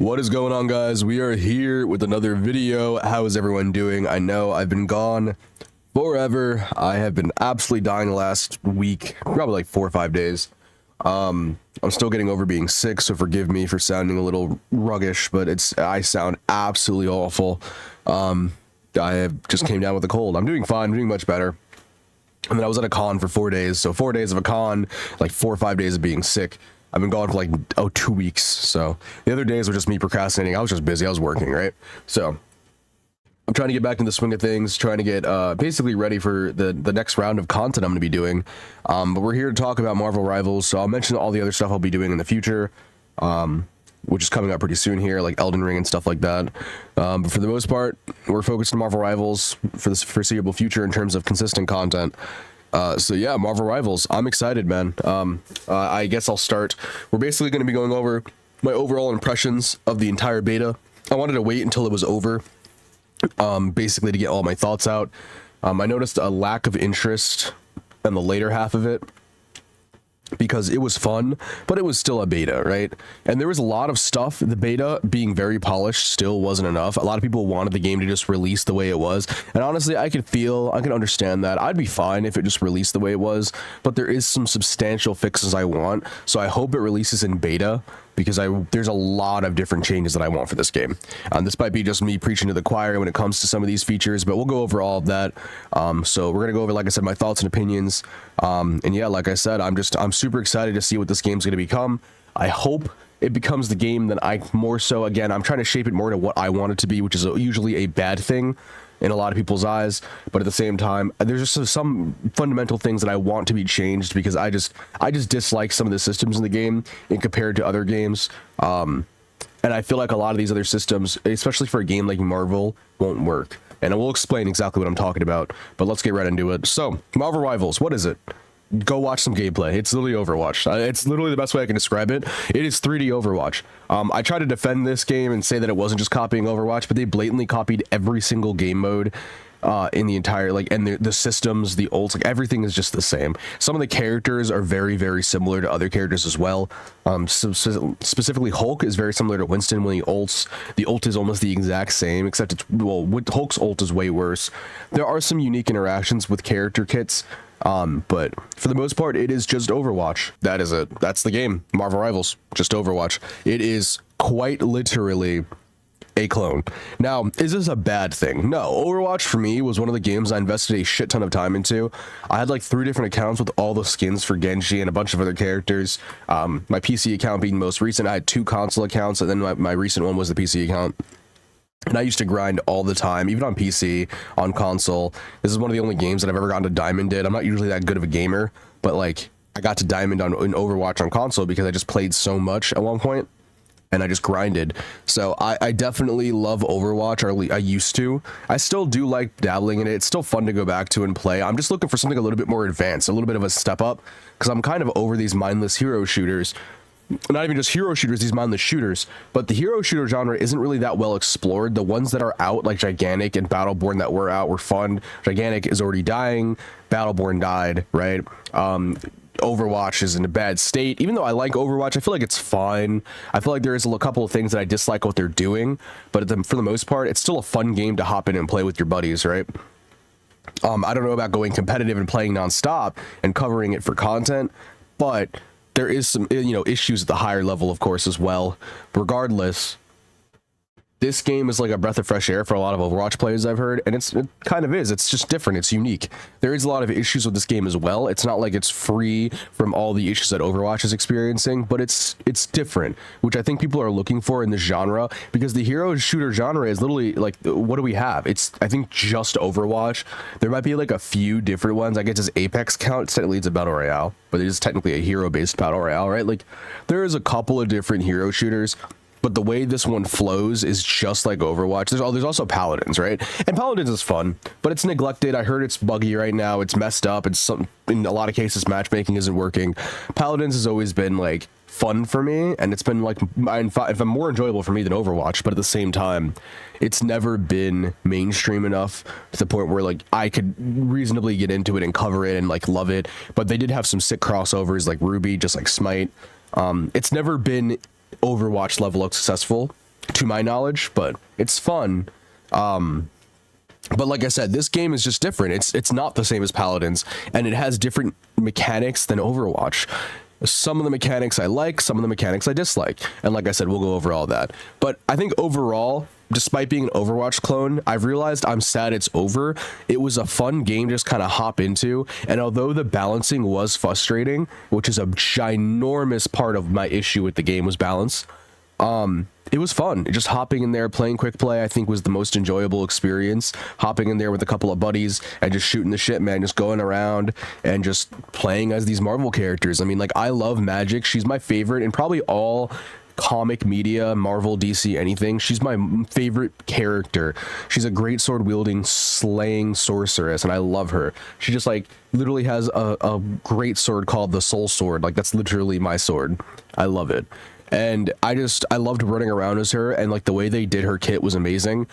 What is going on, guys? We are here with another video. How is everyone doing? I know I've been gone forever. I have been absolutely dying the last week, probably like 4 or 5 days. I'm still getting over being sick, so forgive me for sounding a little ruggish, but I sound absolutely awful. I have just came down with a cold. I'm doing fine, doing much better. And then I was at a con for 4 days, so 4 days of a con, like 4 or 5 days of being sick. I've been gone for like 2 weeks, so the other days were just me procrastinating. I was just busy. I was working, right? So I'm trying to get back in the swing of things, trying to get basically ready for the next round of content I'm going to be doing. But we're here to talk about Marvel Rivals, so I'll mention all the other stuff I'll be doing in the future, which is coming up pretty soon here, like Elden Ring and stuff like that. But for the most part, we're focused on Marvel Rivals for the foreseeable future in terms of consistent content. So yeah, Marvel Rivals. I'm excited, man. I guess I'll start. We're basically going to be going over my overall impressions of the entire beta. I wanted to wait until it was over, basically to get all my thoughts out. I noticed a lack of interest in the later half of it, because it was fun, but it was still a beta, right? And there was a lot of stuff. The beta being very polished still wasn't enough. A lot of people wanted the game to just release the way it was. And honestly, I can understand that. I'd be fine if it just released the way it was, but there is some substantial fixes I want. So I hope it releases in beta, because there's a lot of different changes that I want for this game. This might be just me preaching to the choir when it comes to some of these features, but we'll go over all of that. So we're gonna go over, like I said, my thoughts and opinions. And yeah, like I said, I'm super excited to see what this game's gonna become. I hope it becomes the game that I'm trying to shape it more to what I want it to be, which is usually a bad thing in a lot of people's eyes, but at the same time, there's just some fundamental things that I want to be changed, because I just dislike some of the systems in the game compared to other games. And I feel like a lot of these other systems, especially for a game like Marvel, won't work. And I will explain exactly what I'm talking about, but let's get right into it. So, Marvel Rivals, what is it? Go watch some gameplay. It's literally Overwatch. It's literally the best way I can describe it. It is 3D Overwatch. I try to defend this game and say that it wasn't just copying Overwatch, but they blatantly copied every single game mode in the entire, and the systems, the ults, everything is just the same. Some of the characters are very, very similar to other characters as well. Specifically, Hulk is very similar to Winston when he ults. The ult is almost the exact same, except Hulk's ult is way worse. There are some unique interactions with character kits, but for the most part, it is just Overwatch. That is it. That's the game. Marvel Rivals, just Overwatch. It is quite literally a clone. Now, is this a bad thing? No. Overwatch for me was one of the games I invested a shit ton of time into. I had like 3 different accounts with all the skins for Genji and a bunch of other characters. My PC account being most recent. I had 2 console accounts, and then my recent one was the PC account. And I used to grind all the time, even on PC, on console. This is one of the only games that I've ever gotten to Diamond in. I'm not usually that good of a gamer, but like I got to Diamond in Overwatch on console because I just played so much at one point, and I just grinded. So I definitely love Overwatch, or I used to. I still do like dabbling in it. It's still fun to go back to and play. I'm just looking for something a little bit more advanced, a little bit of a step up, because I'm kind of over these mindless hero shooters. Not even just hero shooters, these mindless shooters, but the hero shooter genre isn't really that well explored. The ones that are out, like Gigantic and Battleborn, that were out were fun. Gigantic is already dying. Battleborn died, right? Overwatch is in a bad state. Even though I like Overwatch, I feel like it's fine. I feel like there is a couple of things that I dislike what they're doing, but for the most part, it's still a fun game to hop in and play with your buddies, right? I don't know about going competitive and playing nonstop and covering it for content, but there is some, issues at the higher level, of course, as well. Regardless, this game is like a breath of fresh air for a lot of Overwatch players I've heard, and it kind of is. It's just different. It's unique. There is a lot of issues with this game as well. It's not like it's free from all the issues that Overwatch is experiencing, but it's different, which I think people are looking for in this genre, because the hero shooter genre is literally like, what do we have? It's, I think, just Overwatch. There might be like a few different ones. I guess as Apex counts, technically it's a battle royale, but it is technically a hero-based battle royale, right? Like, there is a couple of different hero shooters, but the way this one flows is just like Overwatch. There's also Paladins, right? And Paladins is fun, but it's neglected. I heard it's buggy right now. It's messed up. In a lot of cases, matchmaking isn't working. Paladins has always been like fun for me, and it's been like if I'm more enjoyable for me than Overwatch, but at the same time, it's never been mainstream enough to the point where like I could reasonably get into it and cover it and like love it. But they did have some sick crossovers like Ruby, just like Smite. It's never been Overwatch level of successful, to my knowledge, but it's fun. But like I said, this game is just different. It's not the same as Paladins, and it has different mechanics than Overwatch. Some of the mechanics I like, some of the mechanics I dislike. And like I said, we'll go over all that. But I think overall, despite being an Overwatch clone, I've realized I'm sad it's over. It was a fun game to just kind of hop into. And although the balancing was frustrating, which is a ginormous part of my issue with the game was balance, it was fun. Just hopping in there, playing quick play, I think was the most enjoyable experience. Hopping in there with a couple of buddies and just shooting the shit, man. Just going around and just playing as these Marvel characters. I mean, like, I love Magic. She's my favorite in probably all comic media, Marvel, DC, anything. She's my favorite character. She's a great sword wielding, slaying sorceress, and I love her. She just, like, literally has a great sword called the Soul Sword. Like, that's literally my sword. I love it. And I loved running around as her, and like the way they did her kit was amazing.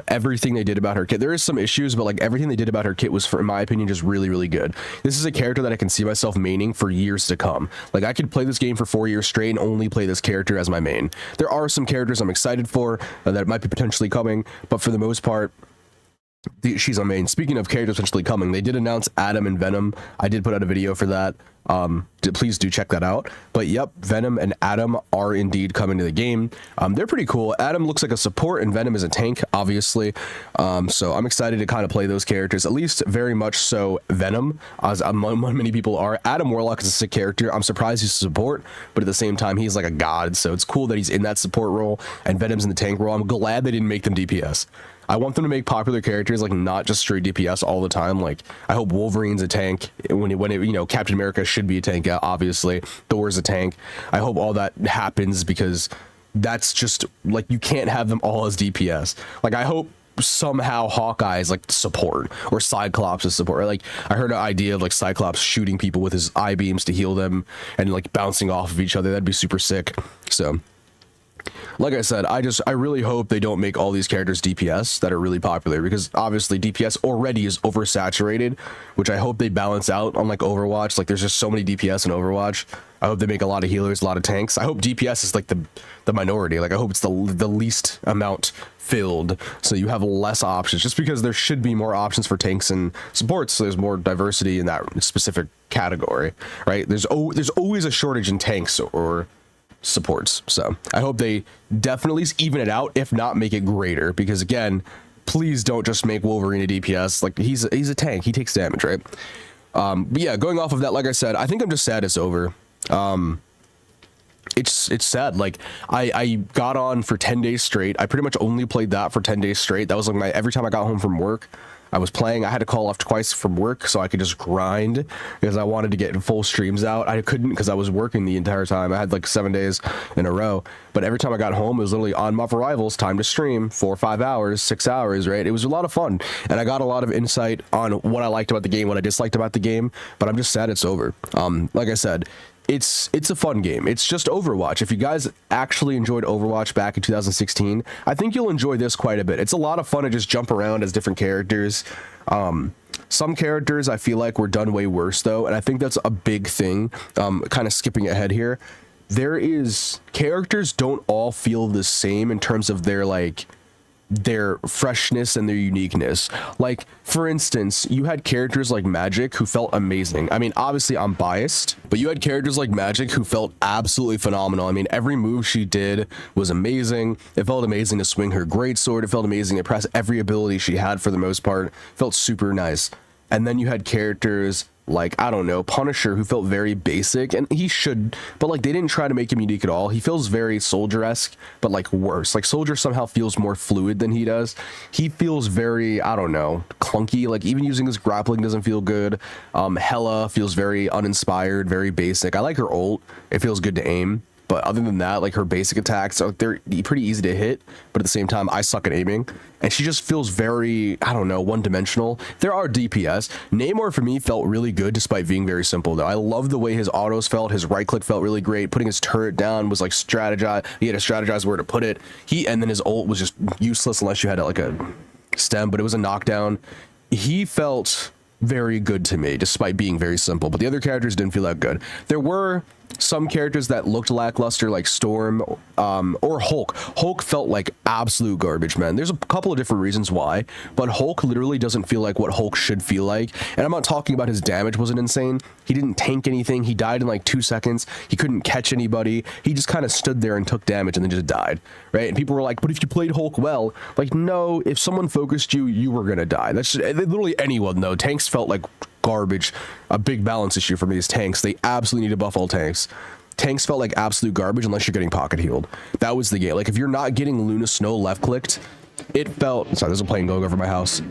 Everything they did about her kit, there is some issues, but like everything they did about her kit was, in my opinion, just really, really good. This is a character that I can see myself maining for years to come. Like, I could play this game for 4 years straight and only play this character as my main. There are some characters I'm excited for that might be potentially coming, but for the most part, she's a main. Speaking of characters potentially coming, they did announce Adam and Venom. I did put out a video for that. Please do check that out. But yep, Venom and Adam are indeed coming to the game. They're pretty cool. Adam looks like a support and Venom is a tank, obviously. So I'm excited to kind of play those characters, at least very much so Venom, as many people are. Adam Warlock is a sick character. I'm surprised he's a support, but at the same time, he's like a god. So it's cool that he's in that support role and Venom's in the tank role. I'm glad they didn't make them DPS. I want them to make popular characters, like, not just straight DPS all the time. Like, I hope Wolverine's a tank when it you know, Captain America should be a tank, obviously. Thor's a tank. I hope all that happens, because that's just, like, you can't have them all as DPS. Like, I hope somehow Hawkeye is like support, or Cyclops is support. Or, like, I heard an idea of like Cyclops shooting people with his eye beams to heal them and like bouncing off of each other. That'd be super sick. So like I said, I really hope they don't make all these characters DPS that are really popular, because obviously DPS already is oversaturated, which I hope they balance out on like Overwatch. Like, there's just so many DPS in Overwatch. I hope they make a lot of healers, a lot of tanks. I hope DPS is like the minority. Like, I hope it's the least amount filled, so you have less options, just because there should be more options for tanks and supports, so there's more diversity in that specific category, right? There's always a shortage in tanks or supports. So I hope they definitely even it out, if not make it greater, because again, please don't just make Wolverine a DPS. Like, he's a tank, he takes damage, right? But yeah, going off of that, like I said, I think I'm just sad it's over. It's sad. Like, I got on for 10 days straight. I pretty much only played that for 10 days straight. That was like every time I got home from work, I was playing. I had to call off twice from work so I could just grind, because I wanted to get full streams out. I couldn't, because I was working the entire time. I had like 7 days in a row, but every time I got home, it was literally on Marvel Rivals, time to stream 4 or 5 hours, 6 hours, right? It was a lot of fun, and I got a lot of insight on what I liked about the game, what I disliked about the game, but I'm just sad it's over. Like I said, it's a fun game. It's just Overwatch. If you guys actually enjoyed Overwatch back in 2016, I think you'll enjoy this quite a bit. It's a lot of fun to just jump around as different characters. Some characters I feel like were done way worse, though, and I think that's a big thing. Kind of skipping ahead here, characters don't all feel the same in terms of their freshness and their uniqueness. Like, for instance, you had characters like Magic who felt amazing. I mean, obviously I'm biased, but you had characters like Magic who felt absolutely phenomenal. I mean, every move she did was amazing. It felt amazing to swing her greatsword. It felt amazing to press every ability she had for the most part. It felt super nice. And then you had characters like, I don't know, Punisher, who felt very basic, and he should, but like, they didn't try to make him unique at all. He feels very Soldier-esque, but like worse. Like, Soldier somehow feels more fluid than he does. He feels very, I don't know, clunky. Like, even using his grappling doesn't feel good. Hela feels very uninspired, very basic. I like her ult. It feels good to aim. But other than that, like, her basic attacks are, they're pretty easy to hit, but at the same time, I suck at aiming. And she just feels very, I don't know, one-dimensional. There are DPS. Namor, for me, felt really good despite being very simple, though. I love the way his autos felt. His right-click felt really great. Putting his turret down was, like, strategize. He had to strategize where to put it. And then his ult was just useless unless you had, like, a stem, but it was a knockdown. He felt very good to me, despite being very simple. But the other characters didn't feel that good. There were some characters that looked lackluster, like Storm, or Hulk. Hulk felt like absolute garbage, man. There's a couple of different reasons why, but Hulk literally doesn't feel like what Hulk should feel like. And I'm not talking about his damage wasn't insane. He didn't tank anything. He died in like 2 seconds. He couldn't catch anybody. He just kind of stood there and took damage and then just died, right? And people were like, but if you played Hulk well, like, no, if someone focused you, you were gonna die. That's just, literally anyone, though. Tanks felt like garbage. A big balance issue for me is tanks. They absolutely need to buff all tanks. Tanks felt like absolute garbage unless you're getting pocket healed. That was the game. Like, if you're not getting Luna Snow left clicked, it felt, sorry, there's a plane going over my house.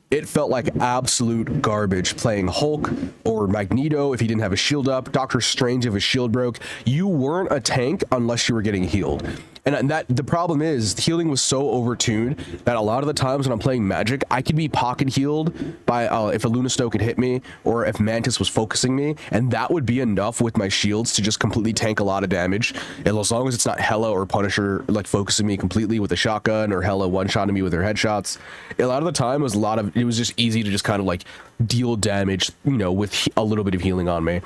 It felt like absolute garbage playing Hulk or Magneto if he didn't have a shield up. Doctor Strange if his shield broke. You weren't a tank unless you were getting healed. And that the problem is healing was so overtuned that a lot of the times when I'm playing Magic, I could be pocket healed by if a Luna Snow could hit me or if Mantis was focusing me, and that would be enough with my shields to just completely tank a lot of damage. And as long as it's not Hela or Punisher like focusing me completely with a shotgun or Hela one-shotting me with her headshots, a lot of the time it was just easy to just kind of like deal damage, you know, with a little bit of healing on me.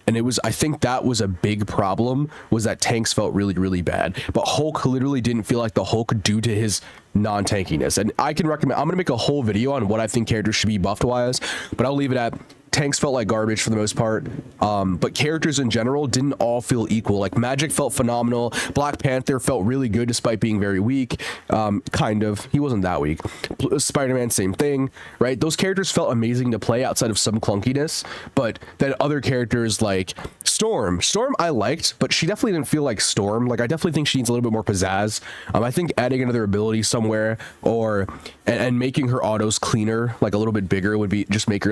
And I think that was a big problem, was that tanks felt really, really bad. But Hulk literally didn't feel like the Hulk due to his non-tankiness. And I can recommend, I'm going to make a whole video on what I think characters should be buffed wise, but I'll leave it at tanks felt like garbage for the most part. But characters in general didn't all feel equal. Like Magic felt phenomenal. Black Panther felt really good despite being very weak. Kind of. He wasn't that weak. Spider-Man, same thing, right? Those characters felt amazing to play outside of some clunkiness. But then other characters like Storm I liked, but she definitely didn't feel like Storm. Like, I definitely think she needs a little bit more pizzazz. I think adding another ability somewhere and making her autos cleaner, like a little bit bigger, would be just make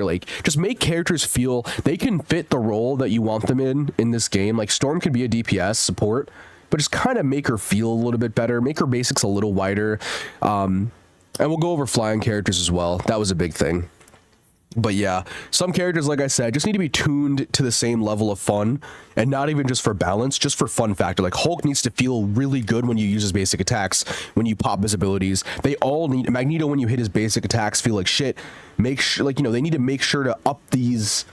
characters feel they can fit the role that you want them in this game. Like Storm could be a DPS support, but just kind of make her feel a little bit better, make her basics a little wider. And we'll go over flying characters as well. That was a big thing. But yeah, some characters, like I said, just need to be tuned to the same level of fun, and not even just for balance, just for fun factor. Like Hulk needs to feel really good when you use his basic attacks, when you pop his abilities. They all need Magneto when you hit his basic attacks feel like shit. Make sure, like, you know, they need to make sure to up these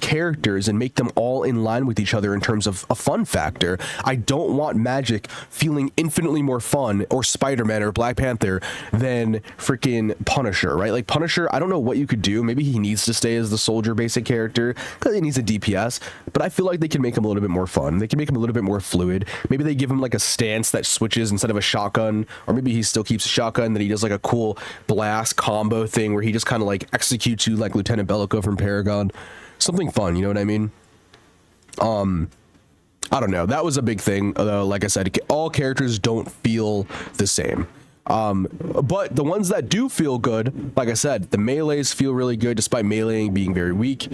characters and make them all in line with each other in terms of a fun factor. I don't want Magic feeling infinitely more fun, or Spider-Man or Black Panther, than freaking Punisher, right? Like Punisher, I don't know what you could do. Maybe he needs to stay as the soldier basic character because he needs a DPS, but I feel like they can make him a little bit more fun. They can make him a little bit more fluid. Maybe they give him like a stance that switches instead of a shotgun, or maybe he still keeps a shotgun, that he does like a cool blast combo thing where he just kind of like executes you like Lieutenant Bellico from Paragon. Something fun, you know what I mean? I don't know. That was a big thing, though. Like I said, all characters don't feel the same. But the ones that do feel good, like I said, the melees feel really good despite meleeing being very weak.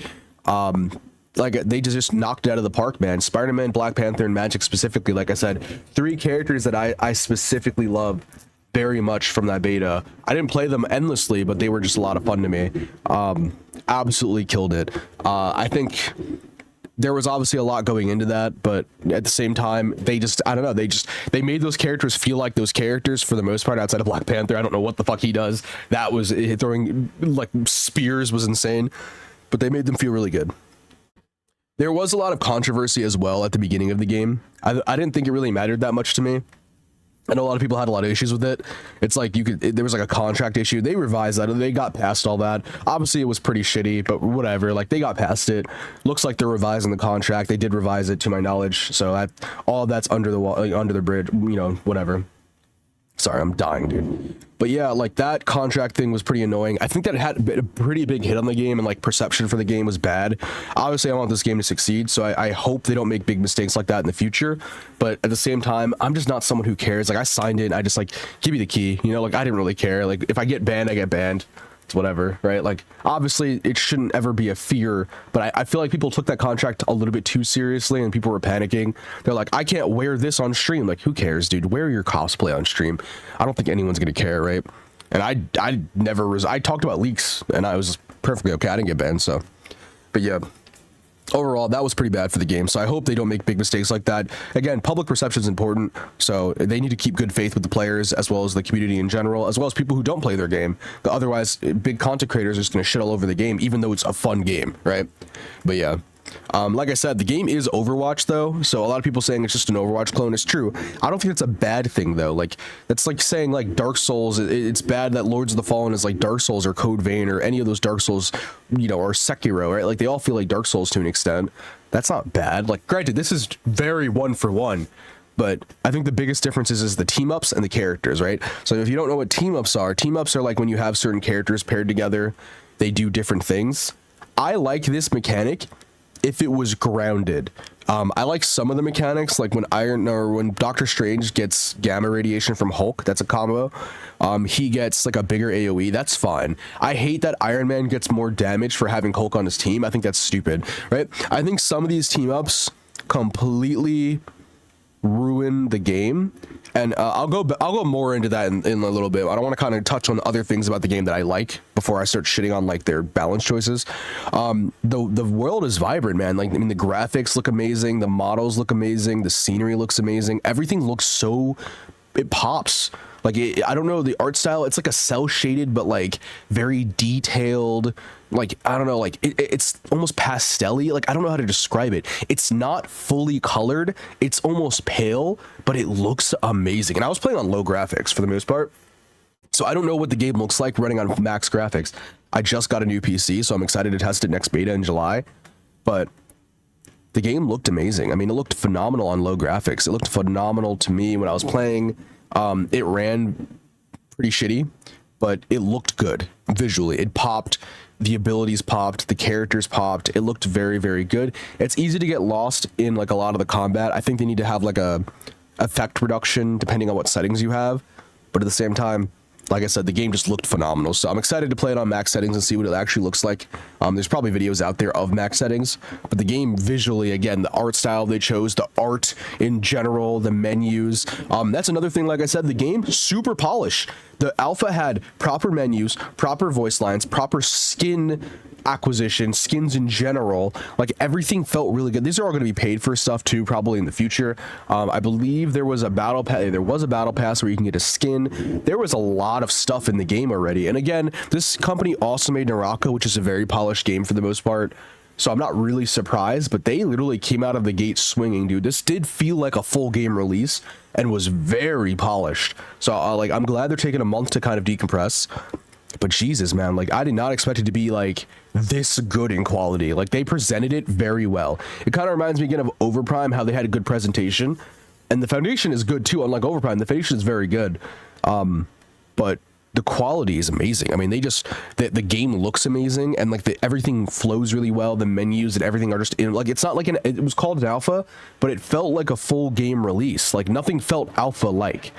Like they just knocked it out of the park, man. Spider-Man, Black Panther, and Magic specifically, like I said, 3 characters that I specifically love very much from that beta. I didn't play them endlessly, but they were just a lot of fun to me. Absolutely killed it. I think there was obviously a lot going into that, but at the same time, they just, I don't know, they made those characters feel like those characters for the most part outside of Black Panther. I don't know what the fuck he does. That was, throwing like spears was insane, but they made them feel really good. There was a lot of controversy as well at the beginning of the game. I didn't think it really mattered that much to me. I know a lot of people had a lot of issues with it. It's like there was like a contract issue. They revised that. They got past all that. Obviously, it was pretty shitty, but whatever. Like, they got past it. Looks like they're revising the contract. They did revise it, to my knowledge. So all of that's under the wall, like, under the bridge. You know, whatever. Sorry, I'm dying, dude. But yeah, like, that contract thing was pretty annoying. I think that it had a pretty big hit on the game, and like perception for the game was bad. Obviously, I want this game to succeed, so I hope they don't make big mistakes like that in the future. But at the same time, I'm just not someone who cares. Like, I signed in, I just like, give me the key, you know, like, I didn't really care. Like, if I get banned, I get banned. It's whatever, right? Like, obviously it shouldn't ever be a fear, but I feel like people took that contract a little bit too seriously, and people were panicking. They're like, I can't wear this on stream. Like, who cares, dude? Wear your cosplay on stream. I don't think anyone's gonna care, right? And I never was. I talked about leaks, and I was perfectly okay. I didn't get banned, so. But yeah, overall, that was pretty bad for the game. So I hope they don't make big mistakes like that. Again, public perception is important, so they need to keep good faith with the players, as well as the community in general, as well as people who don't play their game. Otherwise, big content creators are just going to shit all over the game, even though it's a fun game, right? But yeah. Like I said, the game is Overwatch though, so a lot of people saying it's just an Overwatch clone. It's true. I don't think it's a bad thing though. Like that's like saying like Dark Souls. It's bad that Lords of the Fallen is like Dark Souls or Code Vein or any of those Dark Souls, you know, or Sekiro, right? Like they all feel like Dark Souls to an extent. That's not bad. Like granted, this is very one for one. But I think the biggest difference is the team ups and the characters, right? So if you don't know what team ups are like when you have certain characters paired together, they do different things. I like this mechanic if it was grounded. I like some of the mechanics, like when Doctor Strange gets gamma radiation from Hulk, that's a combo. He gets like a bigger AoE, that's fine. I hate that Iron Man gets more damage for having Hulk on his team. I think that's stupid, right? I think some of these team ups completely ruin the game, and I'll go more into that in a little bit. I don't want to kind of touch on other things about the game that I like before I start shitting on like their balance choices. The world is vibrant, man. Like I mean, the graphics look amazing, the models look amazing, the scenery looks amazing, everything looks so, it pops. Like I don't know, the art style, it's like a cell shaded but like very detailed, like I don't know, like it's almost pastel-y. Like I don't know how to describe it. It's not fully colored, it's almost pale, but it looks amazing. And I was playing on low graphics for the most part, so I don't know what the game looks like running on max graphics. I just got a new PC, so I'm excited to test it next beta in July. But the game looked amazing. I mean, it looked phenomenal on low graphics. It looked phenomenal to me when I was playing. It ran pretty shitty, but it looked good visually. It popped, the abilities popped, the characters popped. It looked very, very good. It's easy to get lost in like a lot of the combat. I think they need to have like a effect reduction depending on what settings you have, but at the same time, like I said, the game just looked phenomenal. So I'm excited to play it on max settings and see what it actually looks like. There's probably videos out there of max settings, but the game visually, again, the art style they chose, the art in general, the menus. That's another thing, like I said, the game, super polished. The alpha had proper menus, proper voice lines, proper skin acquisition, skins in general. Like everything felt really good. These are all going to be paid for stuff too, probably in the future. I believe there was a battle pass where you can get a skin. There was a lot of stuff in the game already. And again, this company also made Naraka, which is a very polished game for the most part. So I'm not really surprised, but they literally came out of the gate swinging, dude. This did feel like a full game release and was very polished. So I'm glad they're taking a month to kind of decompress. But Jesus, man, like I did not expect it to be like this good in quality. Like they presented it very well. It kind of reminds me again of Overprime, how they had a good presentation, and the foundation is good too. Unlike Overprime, the foundation is very good, but the quality is amazing. I mean, the game looks amazing, and like everything flows really well. The menus and everything are just in, like it's not like it was called an alpha, but it felt like a full game release. Like nothing felt alpha like.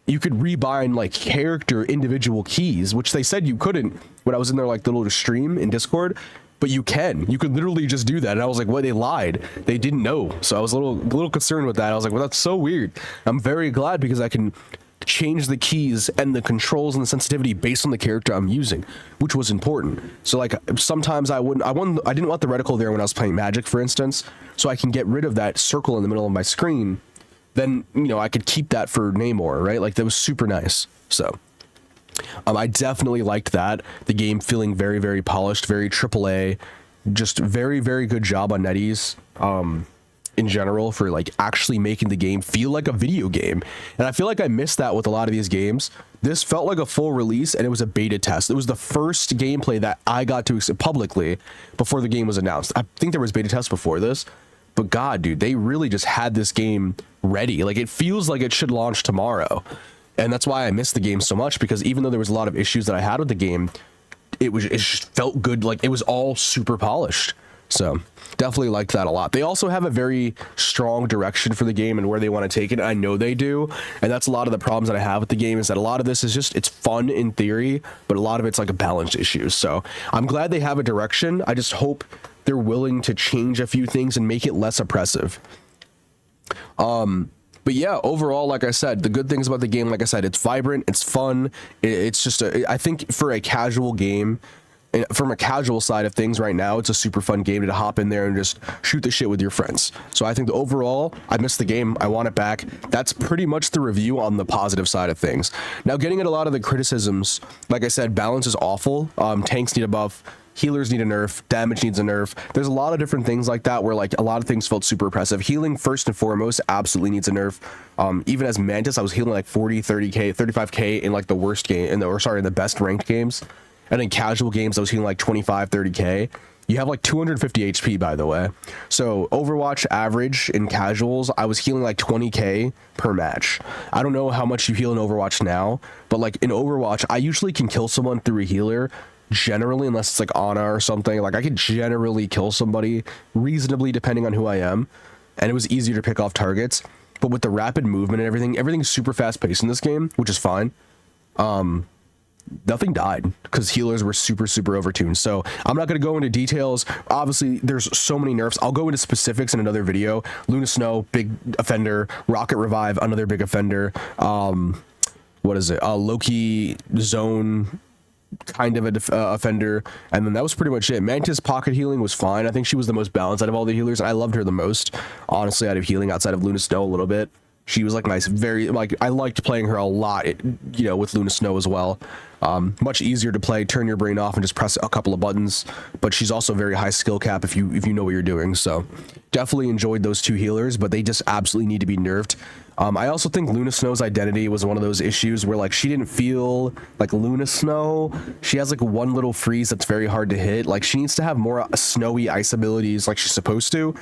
You could rebind like character individual keys, which they said you couldn't when I was in their like little stream in Discord, but you can. You could literally just do that. And I was like, what? They lied. They didn't know. So I was a little concerned with that. I was like, well, that's so weird. I'm very glad because I can change the keys and the controls and the sensitivity based on the character I'm using, which was important. So like sometimes I didn't want the reticle there when I was playing Magic, for instance, so I can get rid of that circle in the middle of my screen. Then, you know, I could keep that for Namor, right? Like that was super nice. So I definitely liked that. The game feeling very, very polished, very AAA, just very, very good job on NetEase in general for like actually making the game feel like a video game. And I feel like I missed that with a lot of these games. This felt like a full release and it was a beta test. It was the first gameplay that I got to publicly before the game was announced. I think there was beta tests before this. But God, dude, they really just had this game ready. Like it feels like it should launch tomorrow. And that's why I missed the game so much, because even though there was a lot of issues that I had with the game, it just felt good. Like it was all super polished. So definitely liked that a lot. They also have a very strong direction for the game and where they want to take it. I know they do. And that's a lot of the problems that I have with the game, is that a lot of this is just, it's fun in theory, but a lot of it's like a balance issue. So I'm glad they have a direction. I just hope they're willing to change a few things and make it less oppressive. But yeah, overall, like I said, the good things about the game, like I said, it's vibrant, it's fun. It's just I think for a casual game, from a casual side of things right now, it's a super fun game to hop in there and just shoot the shit with your friends. So I think overall, I missed the game. I want it back. That's pretty much the review on the positive side of things. Now, getting at a lot of the criticisms, like I said, balance is awful. Tanks need a buff. healers need a nerf, damage needs a nerf. There's a lot of different things like that where like a lot of things felt super oppressive. Healing first and foremost absolutely needs a nerf. Even as Mantis, I was healing like 40, 30k, 35k in like the worst game, in the best ranked games. And in casual games, I was healing like 25, 30k. You have like 250 HP, by the way. So Overwatch average in casuals, I was healing like 20k per match. I don't know how much you heal in Overwatch now, but like in Overwatch, I usually can kill someone through a healer generally, unless it's like Ana or something. Like I could generally kill somebody reasonably depending on who I am, and it was easier to pick off targets. But with the rapid movement and everything's super fast paced in this game, which is fine. Nothing died because healers were super overtuned. So I'm not going to go into details. Obviously there's so many nerfs. I'll go into specifics in another video. Luna Snow, big offender. Rocket Revive, another big offender. What is it, Loki Zone, kind of a offender. And then that was pretty much it. Mantis pocket healing was fine. I think she was the most balanced out of all the healers. I loved her the most, honestly, out of healing, outside of Luna Snow a little bit. She was like nice, very like, I liked playing her a lot, you know, with Luna Snow as well. Much easier to play, turn your brain off and just press a couple of buttons, but she's also very high skill cap if you know what you're doing. So definitely enjoyed those two healers, but they just absolutely need to be nerfed. I also think Luna Snow's identity was one of those issues where like she didn't feel like Luna Snow. She has like one little freeze that's very hard to hit. Like she needs to have more snowy ice abilities like she's supposed to.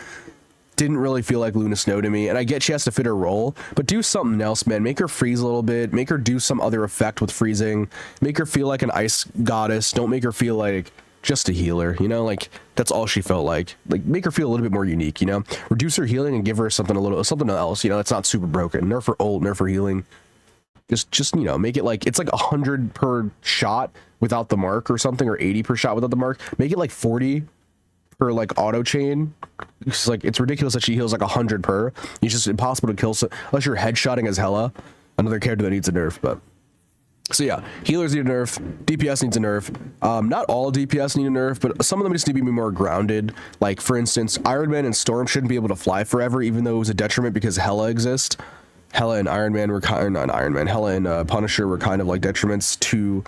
Didn't really feel like Luna Snow to me, and I get she has to fit her role, but do something else, man. Make her freeze a little bit, make her do some other effect with freezing, make her feel like an ice goddess. Don't make her feel like just a healer, you know, like that's all she felt like make her feel a little bit more unique, you know. Reduce her healing and give her something else, you know, that's not super broken. Nerf her ult, nerf her healing. Just you know, make it like it's like 100 per shot without the mark or something, or 80 per shot without the mark. Make it like 40 per like auto chain. It's like, it's ridiculous that she heals like 100 per. It's just impossible to kill unless you're headshotting as Hella, another character that needs a nerf. But so yeah, healers need a nerf, DPS needs a nerf. Not all DPS need a nerf, but some of them just need to be more grounded. Like for instance, Iron Man and Storm shouldn't be able to fly forever, even though it was a detriment because Hella exists. Hella and Iron Man were Hella and Punisher were kind of like detriments to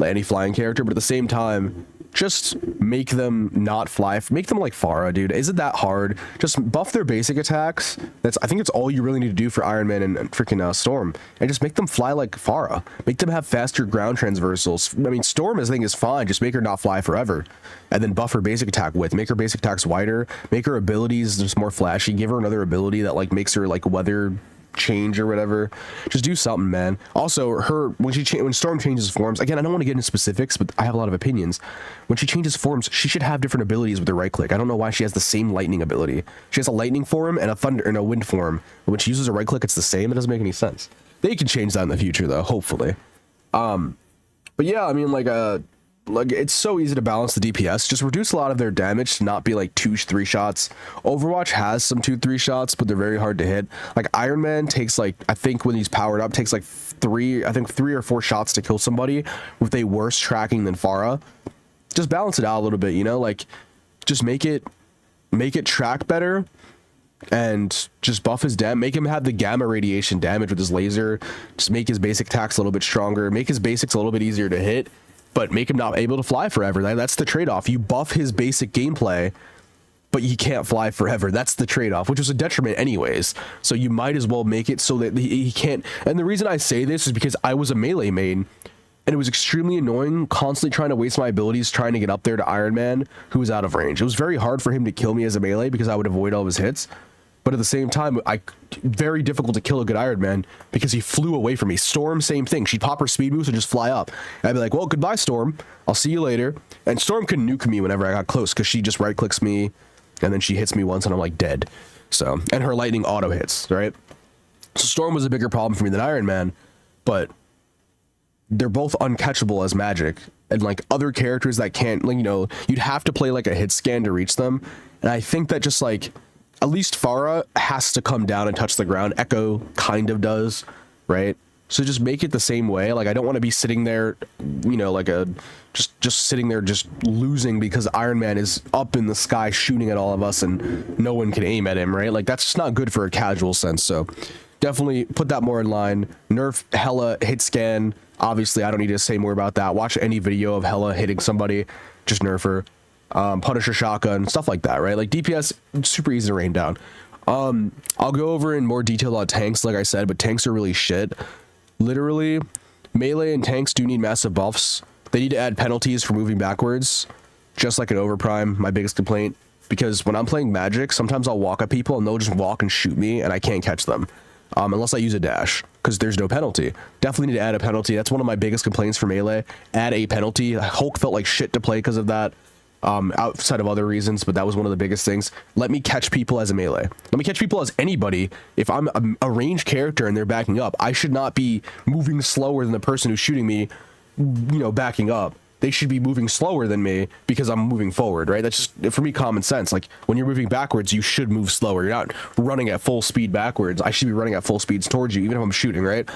any flying character, but at the same time, just make them not fly. Make them like Pharah, dude. Isn't that hard? Just buff their basic attacks. I think it's all you really need to do for Iron Man and freaking Storm. And just make them fly like Pharah. Make them have faster ground transversals. I mean, Storm, I think, is fine. Just make her not fly forever. And then buff her basic attack width. Make her basic attacks wider. Make her abilities just more flashy. Give her another ability that like makes her like weather change or whatever. Just do something, man. Also, when Storm changes forms, again, I don't want to get into specifics, but I have a lot of opinions. When she changes forms, she should have different abilities with her right click. I don't know why she has the same lightning ability. She has a lightning form and a thunder and a wind form, but when she uses a right click, it's the same. It doesn't make any sense. They can change that in the future though, hopefully. But yeah, I mean, like it's so easy to balance the DPS. Just reduce a lot of their damage to not be like 2-3 shots. Overwatch has some 2-3 shots, but they're very hard to hit. Like Iron Man takes like, I think when he's powered up, takes like 3 or 4 shots to kill somebody with a worse tracking than Pharah. Just balance it out a little bit, you know, like just make it track better and just buff his make him have the gamma radiation damage with his laser. Just make his basic attacks a little bit stronger, make his basics a little bit easier to hit, but make him not able to fly forever. That's the trade-off. You buff his basic gameplay, but he can't fly forever. That's the trade-off, which was a detriment anyways. So you might as well make it so that he can't. And the reason I say this is because I was a melee main, and it was extremely annoying constantly trying to waste my abilities trying to get up there to Iron Man, who was out of range. It was very hard for him to kill me as a melee because I would avoid all of his hits. But at the same time, very difficult to kill a good Iron Man because he flew away from me. Storm, same thing. She'd pop her speed boost and just fly up. And I'd be like, well, goodbye, Storm. I'll see you later. And Storm could nuke me whenever I got close because she just right clicks me and then she hits me once and I'm like dead. So, and her lightning auto hits, right? So Storm was a bigger problem for me than Iron Man, but they're both uncatchable as magic. And like other characters that can't, like, you know, you'd have to play like a hit scan to reach them. And I think that just like, at least Pharah has to come down and touch the ground. Echo kind of does, right? So just make it the same way. Like I don't want to be sitting there, you know, like just sitting there just losing because Iron Man is up in the sky shooting at all of us and no one can aim at him, right? Like that's just not good for a casual sense. So definitely put that more in line. Nerf Hella hit scan. Obviously, I don't need to say more about that. Watch any video of Hella hitting somebody. just nerf her. Punisher shotgun, stuff like that, right? Like DPS, super easy to rain down. I'll go over in more detail on tanks, like I said, but tanks are really shit. Literally, melee and tanks do need massive buffs. They need to add penalties for moving backwards, just like an overprime, my biggest complaint. Because when I'm playing Magic, sometimes I'll walk at people and they'll just walk and shoot me and I can't catch them. Unless I use a dash, because there's no penalty. Definitely need to add a penalty. That's one of my biggest complaints for melee. Add a penalty. Hulk felt like shit to play because of that. Outside of other reasons, but that was one of the biggest things. Let me catch people as a melee. Let me catch people as anybody. If I'm a ranged character and they're backing up, I should not be moving slower than the person who's shooting me, you know, backing up. They should be moving slower than me because I'm moving forward, right? That's just, for me, common sense. Like, when you're moving backwards, you should move slower. You're not running at full speed backwards. I should be running at full speeds towards you, even if I'm shooting, right?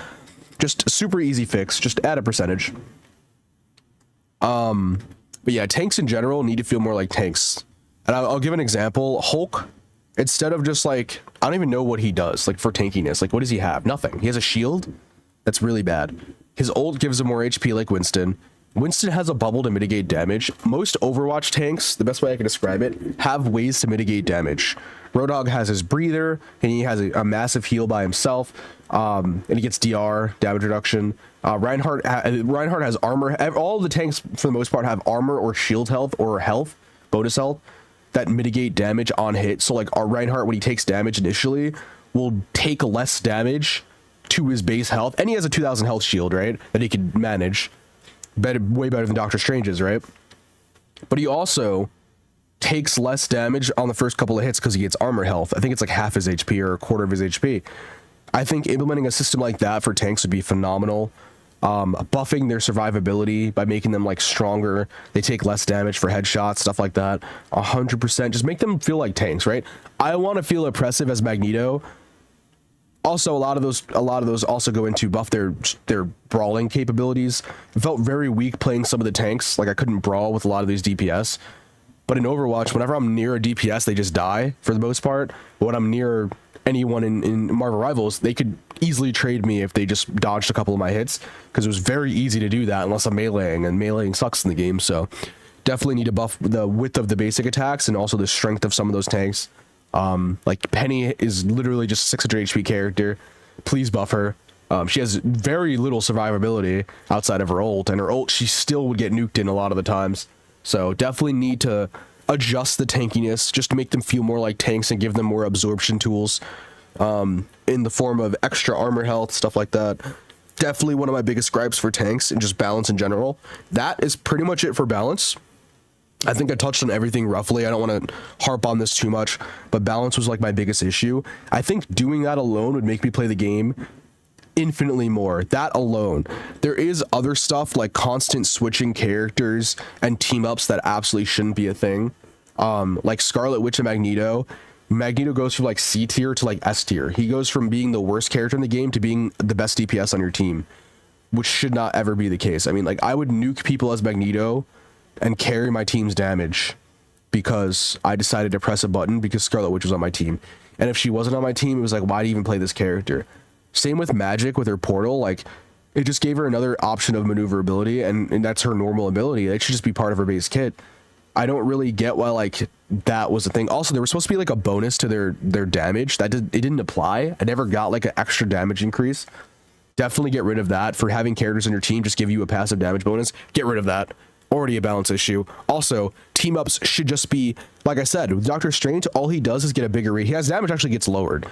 Just a super easy fix. Just add a percentage. But yeah, tanks in general need to feel more like tanks. And I'll give an example. Hulk, instead of just like, I don't even know what he does, like for tankiness. Like, what does he have? Nothing. He has a shield. That's really bad. His ult gives him more HP like Winston. Winston has a bubble to mitigate damage. Most Overwatch tanks, the best way I can describe it, have ways to mitigate damage. Roadhog has his breather, and he has a massive heal by himself, and he gets DR, damage reduction. Reinhardt has armor. All of the tanks, for the most part, have armor or shield health or health, bonus health, that mitigate damage on hit. So, like, our Reinhardt, when he takes damage initially, will take less damage to his base health. And he has a 2,000 health shield, right, that he can manage. Way better than Doctor Strange's, right? But he also takes less damage on the first couple of hits because he gets armor health. I think it's like half his HP or a quarter of his HP. I think implementing a system like that for tanks would be phenomenal. Buffing their survivability by making them like stronger. They take less damage for headshots, stuff like that. 100%. Just make them feel like tanks, right? I want to feel oppressive as Magneto. Also, a lot of those also go into buff their brawling capabilities. It felt very weak playing some of the tanks. Like, I couldn't brawl with a lot of these DPS. But in Overwatch, whenever I'm near a DPS, they just die for the most part. But when I'm near anyone in Marvel Rivals, they could easily trade me if they just dodged a couple of my hits, because it was very easy to do that unless I'm meleeing, and meleeing sucks in the game. So definitely need to buff the width of the basic attacks and also the strength of some of those tanks. Like Penny is literally just 600 HP character. Please buff her. She has very little survivability outside of her ult, and her ult she still would get nuked in a lot of the times. So definitely need to adjust the tankiness just to make them feel more like tanks and give them more absorption tools in the form of extra armor health, stuff like that. Definitely one of my biggest gripes for tanks and just balance in general. That is pretty much it for balance. I think I touched on everything roughly. I don't want to harp on this too much, but balance was like my biggest issue. I think doing that alone would make me play the game infinitely more. That alone. There is other stuff like constant switching characters and team ups that absolutely shouldn't be a thing. Like Scarlet Witch and Magneto. Magneto goes from like C tier to like S tier. He goes from being the worst character in the game to being the best DPS on your team, which should not ever be the case. I mean, like, I would nuke people as Magneto and carry my team's damage because I decided to press a button because Scarlet Witch was on my team. And if she wasn't on my team, it was like, why do you even play this character? Same with Magic with her portal. Like, it just gave her another option of maneuverability, and that's her normal ability. It should just be part of her base kit. I don't really get why, like, that was a thing. Also, there was supposed to be like a bonus to their damage. It didn't apply. I never got like an extra damage increase. Definitely get rid of that. For having characters on your team just give you a passive damage bonus, get rid of that. Already a balance issue. Also, team ups should just be, like I said, with Doctor Strange, all he does is get a bigger radius. His damage actually gets lowered,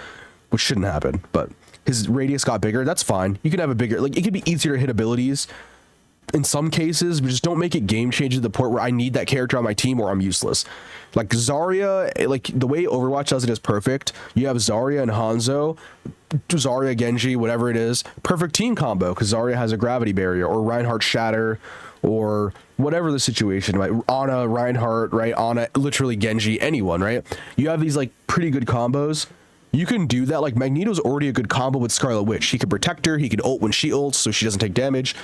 which shouldn't happen, but his radius got bigger. That's fine. You can have a bigger, like, it could be easier to hit abilities in some cases, but just don't make it game changing to the point where I need that character on my team or I'm useless. Like Zarya, like the way Overwatch does it is perfect. You have Zarya and Hanzo, Zarya, Genji, whatever it is, perfect team combo because Zarya has a gravity barrier, or Reinhardt Shatter, or whatever the situation, right? Ana, Reinhardt, right? Ana, literally Genji, anyone, right? You have these like pretty good combos. You can do that. Like Magneto's already a good combo with Scarlet Witch. He can protect her. He can ult when she ults so she doesn't take damage.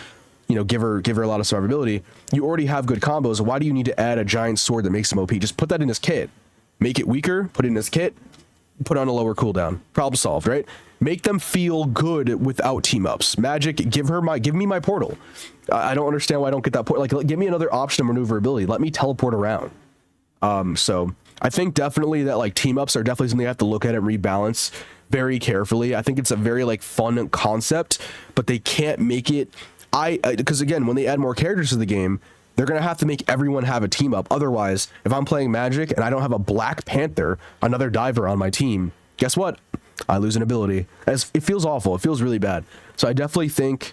You know, give her a lot of survivability. You already have good combos. Why do you need to add a giant sword that makes him OP? Just put that in his kit. Make it weaker, put it in his kit, put on a lower cooldown. Problem solved, right? Make them feel good without team ups. Magic, give me my portal. I don't understand why I don't get that portal. Like, give me another option of maneuverability. Let me teleport around. So I think definitely that like team ups are definitely something you have to look at and rebalance very carefully. I think it's a very like fun concept, but they can't make it. Because again, when they add more characters to the game, they're going to have to make everyone have a team up. Otherwise, if I'm playing Magic and I don't have a Black Panther, another diver on my team, guess what? I lose an ability. It feels awful. It feels really bad. So I definitely think,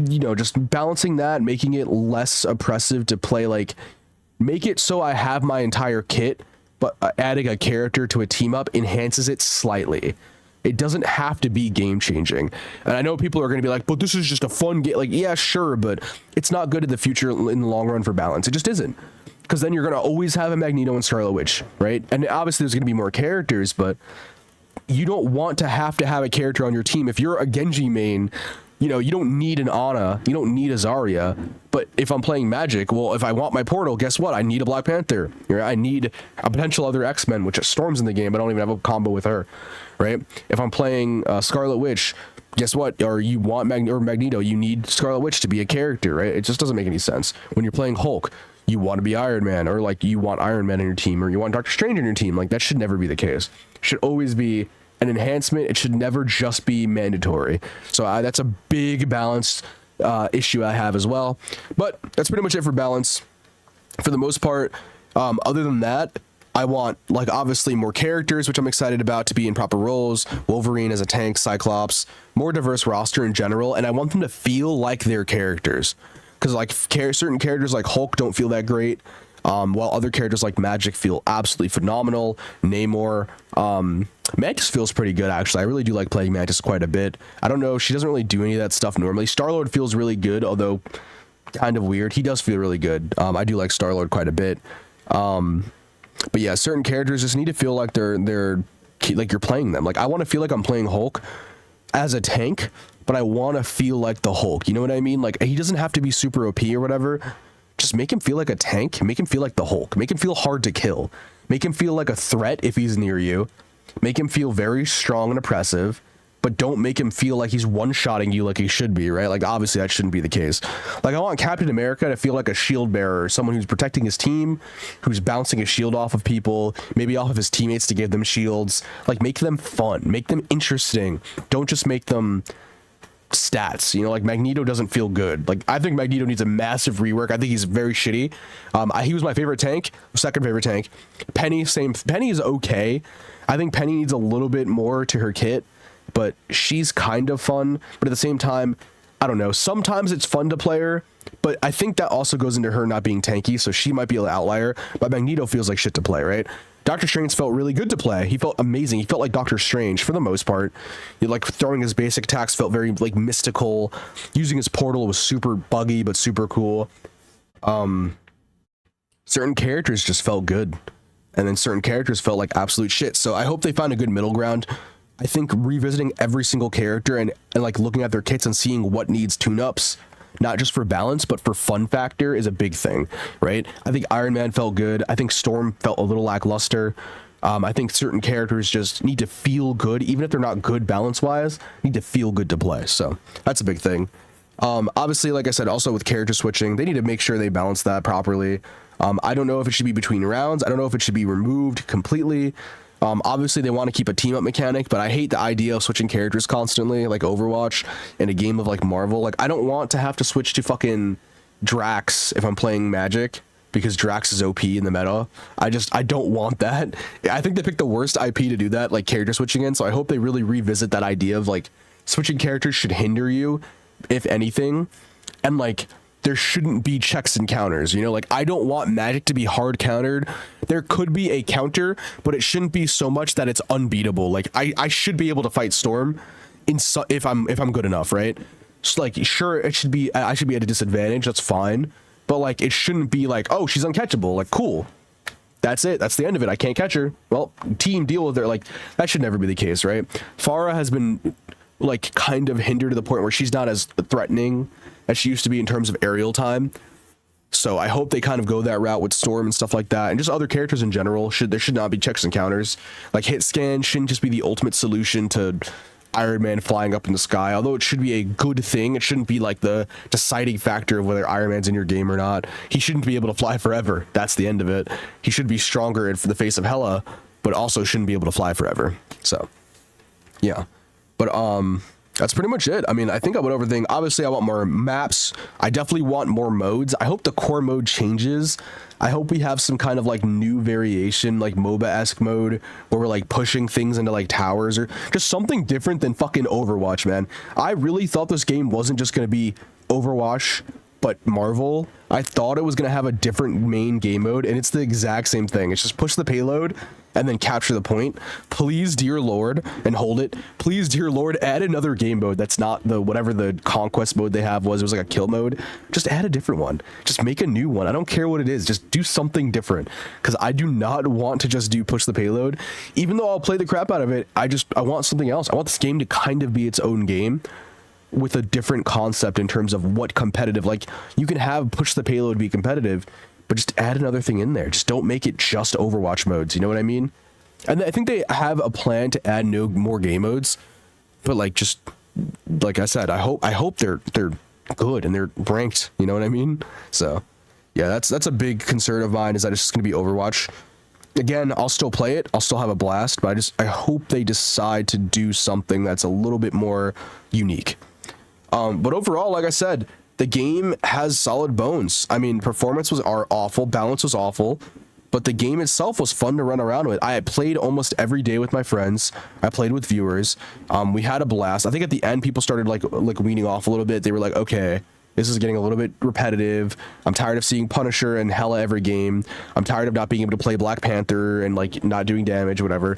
you know, just balancing that, making it less oppressive to play, like, make it so I have my entire kit, but adding a character to a team up enhances it slightly. It doesn't have to be game changing. And I know people are going to be like, but this is just a fun game. Like, yeah, sure, but it's not good in the future in the long run for balance. It just isn't. Because then you're going to always have a Magneto and Scarlet Witch, right? And obviously there's going to be more characters, but you don't want to have a character on your team. If you're a Genji main, you know, you don't need an Ana, you don't need a Zarya. But if I'm playing Magic, well, if I want my portal, guess what? I need a Black Panther. I need a potential other X-Men, which Storm's in the game. I don't even have a combo with her, right? If I'm playing Scarlet Witch, guess what? Or you want Magneto, you need Scarlet Witch to be a character, right? It just doesn't make any sense. When you're playing Hulk, you want to be Iron Man, or like you want Iron Man in your team, or you want Doctor Strange in your team. Like, that should never be the case. It should always be an enhancement. It should never just be mandatory. So that's a big balance issue I have as well. But that's pretty much it for balance for the most part. Other than that, I want, like, obviously more characters, which I'm excited about, to be in proper roles. Wolverine as a tank, Cyclops, more diverse roster in general, and I want them to feel like their characters. Because like certain characters like Hulk don't feel that great, while other characters like Magic feel absolutely phenomenal. Namor, Mantis feels pretty good, actually. I really do like playing Mantis quite a bit. I don't know, she doesn't really do any of that stuff normally. Star-Lord feels really good, although kind of weird. He does feel really good. I do like Star-Lord quite a bit. But yeah, certain characters just need to feel like they're like you're playing them. Like, I want to feel like I'm playing Hulk as a tank, but I want to feel like the Hulk. You know what I mean? Like, he doesn't have to be super OP or whatever. Just make him feel like a tank. Make him feel like the Hulk. Make him feel hard to kill. Make him feel like a threat if he's near you. Make him feel very strong and oppressive, but don't make him feel like he's one-shotting you like he should be, right? Like, obviously that shouldn't be the case. Like, I want Captain America to feel like a shield bearer, someone who's protecting his team, who's bouncing a shield off of people, maybe off of his teammates to give them shields. Like, make them fun. Make them interesting. Don't just make them stats. You know, like, Magneto doesn't feel good. Like, I think Magneto needs a massive rework. I think he's very shitty. He was my favorite tank, second favorite tank. Penny, same. Penny is okay. I think Penny needs a little bit more to her kit, but she's kind of fun. But at the same time, I don't know. Sometimes it's fun to play her, but I think that also goes into her not being tanky, so she might be an outlier. But Magneto feels like shit to play, right? Doctor Strange felt really good to play. He felt amazing. He felt like Doctor Strange for the most part. Like, throwing his basic attacks felt very like mystical. Using his portal was super buggy but super cool. Certain characters just felt good, and then certain characters felt like absolute shit. So I hope they find a good middle ground. I think revisiting every single character and like looking at their kits and seeing what needs tune-ups, not just for balance, but for fun factor, is a big thing, right? I think Iron Man felt good. I think Storm felt a little lackluster. I think certain characters just need to feel good, even if they're not good balance-wise, need to feel good to play. So that's a big thing. Obviously, like I said, also with character switching, they need to make sure they balance that properly. I don't know if it should be between rounds. I don't know if it should be removed completely. Obviously they want to keep a team up mechanic, but I hate the idea of switching characters constantly, like Overwatch in a game of like Marvel. Like, I don't want to have to switch to fucking Drax if I'm playing Magic, because Drax is OP in the meta. I don't want that. I think they picked the worst IP to do that, like character switching in. So I hope they really revisit that idea of like switching characters should hinder you, if anything. And like, there shouldn't be checks and counters, you know? Like, I don't want Magic to be hard countered. There could be a counter, but it shouldn't be so much that it's unbeatable. Like, I should be able to fight Storm if I'm good enough, right? So, like, sure, I should be at a disadvantage, that's fine, but like, it shouldn't be like, oh, she's uncatchable. Like, cool, that's it, that's the end of it, I can't catch her, well, team, deal with her. Like, that should never be the case, right? Pharah has been like kind of hindered to the point where she's not as threatening as she used to be in terms of aerial time. So I hope they kind of go that route with Storm and stuff like that, and just other characters in general. There should not be checks and counters. Like hit scan shouldn't just be the ultimate solution to Iron Man flying up in the sky, although it should be a good thing. It shouldn't be like the deciding factor of whether Iron Man's in your game or not. He shouldn't be able to fly forever. That's the end of it. He should be stronger in the face of Hela, but also shouldn't be able to fly forever. So yeah, but that's pretty much it. I mean, I think I went over everything. Obviously, I want more maps. I definitely want more modes. I hope the core mode changes. I hope we have some kind of like new variation, like MOBA-esque mode, where we're like pushing things into like towers or just something different than fucking Overwatch, man. I really thought this game wasn't just going to be Overwatch, but Marvel. I thought it was going to have a different main game mode, and it's the exact same thing. It's just push the payload and then capture the point. Please, dear Lord, and hold it. Please, dear Lord, add another game mode that's not the whatever the conquest mode they have was. It was like a kill mode. Just add a different one. Just make a new one. I don't care what it is. Just do something different, because I do not want to just do push the payload. Even though I'll play the crap out of it, I want something else. I want this game to kind of be its own game with a different concept in terms of what competitive, like you can have push the payload be competitive, but just add another thing in there. Just don't make it just Overwatch modes. You know what I mean? And I think they have a plan to add no more game modes, but like, just like I said, I hope they're good and they're ranked. You know what I mean? So yeah, that's a big concern of mine, is that it's just going to be Overwatch. Again, I'll still play it. I'll still have a blast, but I hope they decide to do something that's a little bit more unique. But overall, like I said, the game has solid bones. I mean, performance was awful, balance was awful, but the game itself was fun to run around with. I had played almost every day with my friends. I played with viewers. We had a blast. I think at the end, people started like weaning off a little bit. They were like, okay, this is getting a little bit repetitive. I'm tired of seeing Punisher and Hela every game. I'm tired of not being able to play Black Panther and like not doing damage, whatever.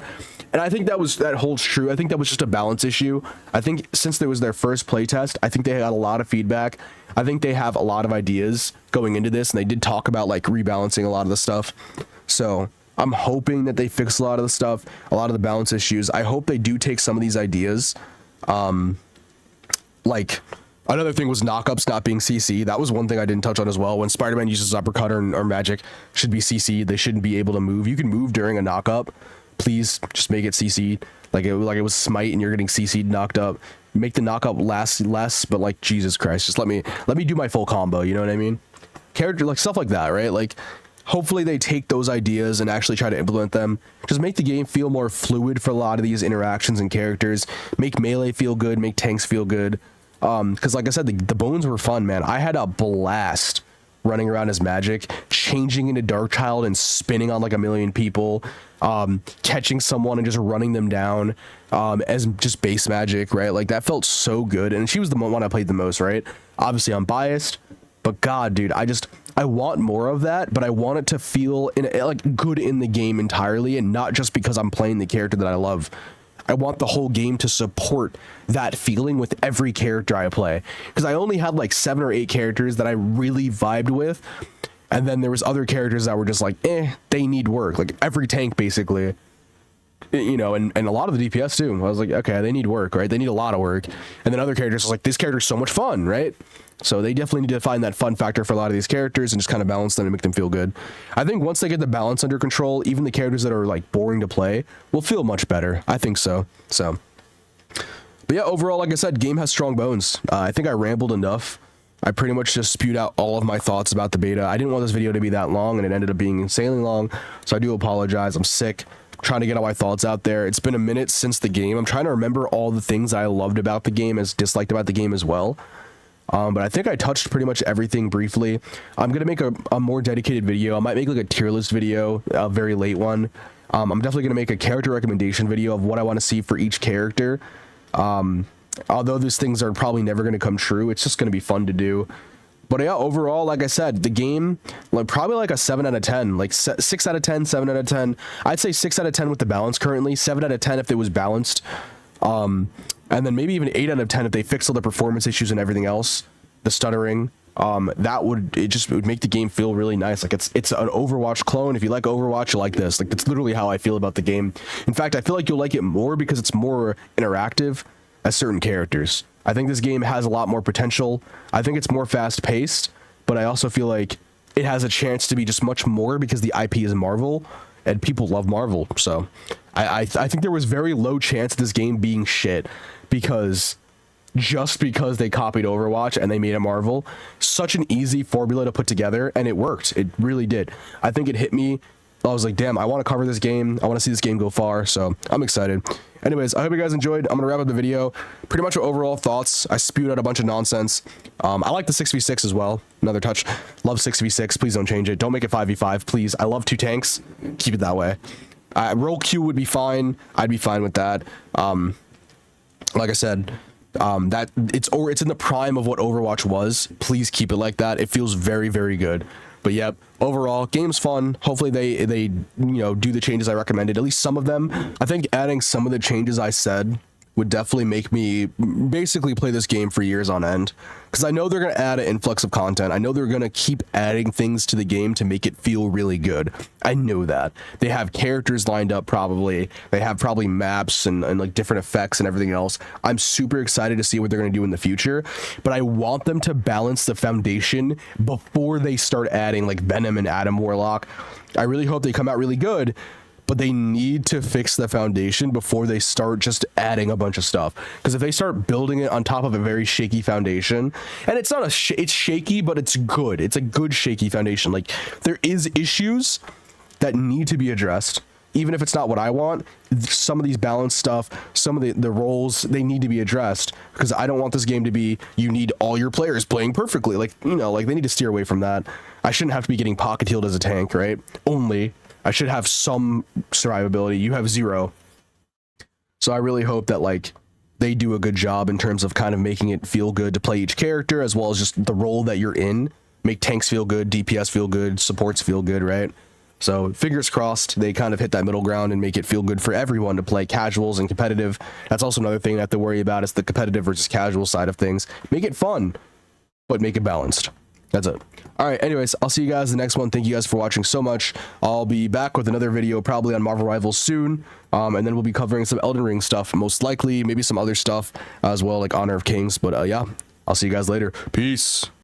And I think that holds true. I think that was just a balance issue. I think since it was their first playtest, I think they got a lot of feedback. I think they have a lot of ideas going into this, and they did talk about like rebalancing a lot of the stuff. So I'm hoping that they fix a lot of the stuff, a lot of the balance issues. I hope they do take some of these ideas. Like another thing was knockups not being CC. That was one thing I didn't touch on as well. When Spider-Man uses uppercut or magic, should be CC. They shouldn't be able to move. You can move during a knockup. Please just make it CC'd. Like it was smite and you're getting CC'd knocked up. Make the knockup last less, but like Jesus Christ, just let me do my full combo. You know what I mean? Character like stuff like that, right? Like hopefully they take those ideas and actually try to implement them. Just make the game feel more fluid for a lot of these interactions and characters. Make melee feel good. Make tanks feel good. Because like I said, the bones were fun, man. I had a blast running around as Magic, changing into Darkchild and spinning on like a million people, catching someone and just running them down as just base Magic, right? Like that felt so good. And she was the one I played the most, right? Obviously I'm biased, but God, dude, I want more of that, but I want it to feel like good in the game entirely, and not just because I'm playing the character that I love. I want the whole game to support that feeling with every character I play, because I only had like 7 or 8 characters that I really vibed with, and then there was other characters that were just like, they need work. Like every tank basically, you know, and a lot of the DPS too. I was like, okay, they need work, right? They need a lot of work. And then other characters was like, this character's so much fun, right? So they definitely need to find that fun factor for a lot of these characters and just kind of balance them and make them feel good. I think once they get the balance under control, even the characters that are like boring to play will feel much better. I think so. But yeah, overall, like I said, game has strong bones. I think I rambled enough. I pretty much just spewed out all of my thoughts about the beta. I didn't want this video to be that long, and it ended up being insanely long. So I do apologize. I'm sick. I'm trying to get all my thoughts out there. It's been a minute since the game. I'm trying to remember all the things I loved about the game as disliked about the game as well. But I think I touched pretty much everything briefly. I'm going to make a more dedicated video. I might make like a tier list video, a very late one. I'm definitely going to make a character recommendation video of what I want to see for each character. Although these things are probably never going to come true, it's just going to be fun to do. But yeah, overall, like I said, the game, like probably like a 7 out of 10, like 6 out of 10, 7 out of 10. I'd say 6 out of 10 with the balance currently, 7 out of 10 if it was balanced. And then maybe even 8 out of 10 if they fix all the performance issues and everything else, the stuttering. It would make the game feel really nice. Like it's an Overwatch clone. If you like Overwatch, you like this. Like that's literally how I feel about the game. In fact, I feel like you'll like it more because it's more interactive as certain characters. I think this game has a lot more potential. I think it's more fast paced, but I also feel like it has a chance to be just much more because the IP is Marvel and people love Marvel. So I think there was very low chance of this game being shit because they copied Overwatch and they made it Marvel. Such an easy formula to put together, and it worked. It really did. I think it hit me. I was like, damn, I want to cover this game. I want to see this game go far, so I'm excited. Anyways, I hope you guys enjoyed. I'm going to wrap up the video. Pretty much overall thoughts. I spewed out a bunch of nonsense. I like the 6v6 as well. Another touch. Love 6v6. Please don't change it. Don't make it 5v5, please. I love 2 tanks. Keep it that way. Roll Q would be fine. I'd be fine with that. Like I said, that it's in the prime of what Overwatch was. Please keep it like that. It feels very, very good. But yep, overall, game's fun. Hopefully they do the changes I recommended, at least some of them. I think adding some of the changes I said would definitely make me basically play this game for years on end, because I know they're going to add an influx of content. I know they're going to keep adding things to the game to make it feel really good. I know that. They have characters lined up probably. They have probably maps and like different effects and everything else. I'm super excited to see what they're going to do in the future, but I want them to balance the foundation before they start adding like Venom and Adam Warlock. I really hope they come out really good, but they need to fix the foundation before they start just adding a bunch of stuff. Because if they start building it on top of a very shaky foundation, and it's not it's shaky, but it's good. It's a good shaky foundation. Like, there is issues that need to be addressed. Even if it's not what I want, some of these balance stuff, some of the roles, they need to be addressed, because I don't want this game to be, you need all your players playing perfectly. Like, like they need to steer away from that. I shouldn't have to be getting pocket healed as a tank, right? Only. I should have some survivability. You have 0. So I really hope that like they do a good job in terms of kind of making it feel good to play each character, as well as just the role that you're in. Make tanks feel good, DPS feel good, supports feel good, right? So fingers crossed they kind of hit that middle ground and make it feel good for everyone to play, casuals and competitive. That's also another thing I have to worry about, is the competitive versus casual side of things. Make it fun, but make it balanced. That's it. All right, anyways, I'll see you guys in the next one. Thank you guys for watching so much. I'll be back with another video probably on Marvel Rivals soon, and then we'll be covering some Elden Ring stuff, most likely, maybe some other stuff as well, like Honor of Kings. But yeah, I'll see you guys later. Peace.